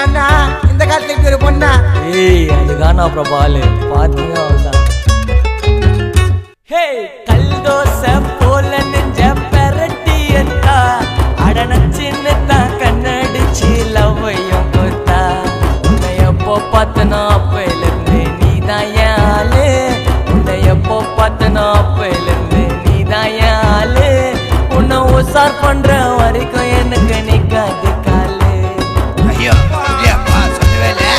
அண்ணா இந்த காலத்துல இப்படி ஒரு பொண்ணா? ஏய் அது கானா பிரபாலு பாத்தீங்க அவ்வளவுதான். ஹே கல்தோசை போல நெஞ்ச பெரட்டி எத்தா அடனச்சின்னு தான் கண்ணடிச்சு லவ்வையும் கொடுத்தா உன்னை எப்போ பார்த்தனா அப்பையிலிருந்து நீதான் என் ஆளு உன்னை எப்போ பார்த்தனா அப்பையிலிருந்து நீதான் என் ஆளு உன்னை உசார் பண்ற வரைக்கும் எனக்கு நிக்காது காலு. ஐயோ இல்லையாப்பா சொல்லவே இல்லை.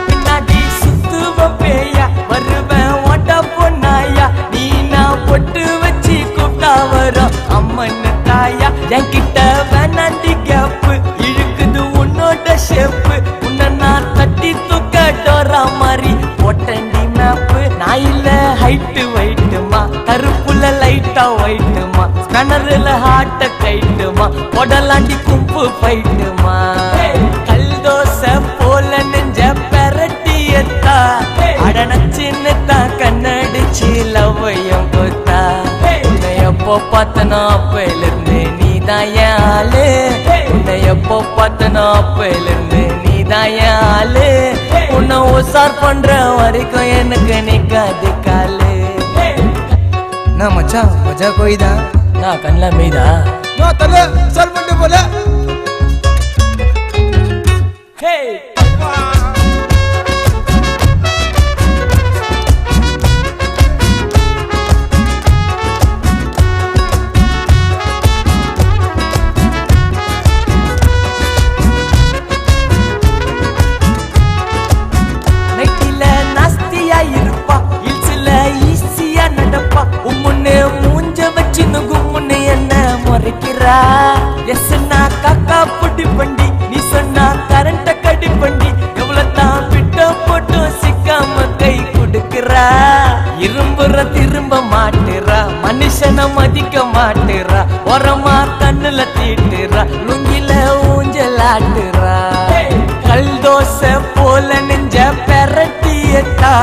பின்னாடி சுத்துவ பேயா வருவேன் ஓட்ட பொண்ணாயா நீ நான் பொட்டு வச்சு கூப்பிட்டா வரும் அம்மன்னு தாயா என்கிட்ட வேணாண்டி கேப்பு இழுக்குது உன்னோட ஷேப்பு உன்னை நான் தட்டி தூக்க டோரா மாதிரி போட்டண்டி மேப்பு நான் இல்ல ஹைட்டு வைட்டுமா கருப்புல லைட்டா வைட்டுமா ஸ்கனர்ல ஹார்ட்ட கைட்டுமா உடலாண்டி கும்பு பைட்டுமா கல்தோசை போல நெஞ்ச பெரட்டி எத்தா அடனச்சின்னு தான் கண்ணடிச்சு லவ்வையும் கொடுத்தா உன்னை எப்போ பார்த்தனா அப்பையிலிருந்து நீதான் என் ஆளு உன்னை எப்போ பார்த்தனா அப்பையிலிருந்து நீதான் என் ஆளு உன்னை உசார் பண்ற வரைக்கும் எனக்கு நிக்காது காலு. நான் மச்சான் மஜா கோயிதா நான் கண்ணில் மீதா நான் தலை சார் பண்ண போல. ஹே நெட்டில நாஸ்தியா இருப்பா இல்சில ஈஸியா நடப்பா உம்முன்னு மூஞ்ச வச்சு நுகும்முன்னு என்ன முறைக்கிறா எஸ்னா காக்கா புடி பண்டி நீ சொன்னா கரண்ட கடி பண்டி எவ்வளவு தான் விட்ட போட்டும் சிக்காம கை கொடுக்கிறா இரும்புற திரும்ப மாட்டுறா மனுஷனை மதிக்க மாட்டுறா உரமா கண்ணுல தீட்டுறா லுங்கில ஊஞ்சலாட்டுறா கல்தோசை போல நெஞ்ச பெரட்டி எத்தா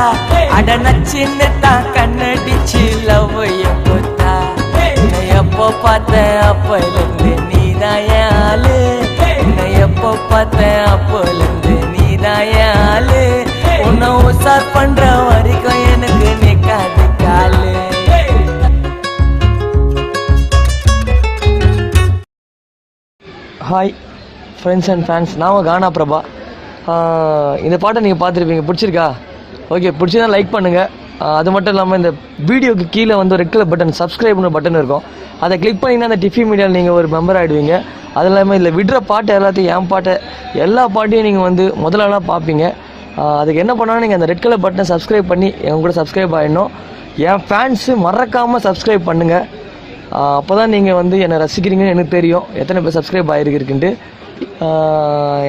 அடனச்சின்னு தான் கண்ணடிச்சு லவ்வையும் கொடுத்தா உன்னை எப்போ பார்த்தேன் அப்பையிலிருந்து நீதான் என் ஆளு உன்னை எப்போ பார்த்தேன் அப்பையிலிருந்து நீதான் என் ஆளு உன்னை உசார் பண்ற வரைக்கும் எனக்கு நிக்காது காலு. ஹாய் ஃப்ரெண்ட்ஸ் அண்ட் ஃபேன்ஸ், நான் கானா பிரபா. இந்த பாட்டை நீங்கள் பார்த்துருப்பீங்க, பிடிச்சிருக்கா? ஓகே, பிடிச்சதா லைக் பண்ணுங்கள். அது மட்டும் இல்லாமல் இந்த வீடியோக்கு கீழே வந்து ரெட் கலர் பட்டன் சப்ஸ்கிரைப்னு பட்டன் இருக்கும், அதை கிளிக் பண்ணிங்கன்னா அந்த டிஃபி மீடியாவில் நீங்கள் ஒரு மெம்பர் ஆகிடுவீங்க. அது இல்லாமல் இதில் விடுற பாட்டு எல்லாத்தையும் என் பாட்டை எல்லா பாட்டையும் நீங்கள் வந்து முதலாளாக பார்ப்பீங்க. அதுக்கு என்ன பண்ணாலும் நீங்கள் அந்த ரெட் கலர் பட்டனை சப்ஸ்கிரைப் பண்ணி என் கூட சப்ஸ்கிரைப் ஆகிடணும். என் ஃபேன்ஸு மறக்காமல் சப்ஸ்கிரைப் பண்ணுங்கள். அப்போ தான் நீங்கள் வந்து என்னை ரசிக்கிறீங்கன்னு எனக்கு தெரியும், எத்தனை பேர் சப்ஸ்கிரைப் ஆகிருக்குன்ட்டு.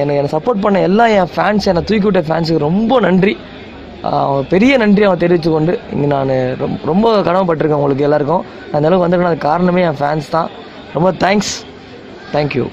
என்னை சப்போர்ட் பண்ண எல்லா என் ஃபேன்ஸ், என்னை தூக்கி விட்ட ஃபேன்ஸுக்கு ரொம்ப நன்றி, பெரிய நன்றி அவன் தெரிவித்து கொண்டு இங்கே நான் ரொம்ப கடமைப்பட்டிருக்கேன் உங்களுக்கு எல்லாருக்கும். அந்த அளவுக்கு வந்திருக்கேன், அது காரணமே என் ஃபேன்ஸ் தான். ரொம்ப தேங்க்ஸ், தேங்க்யூ.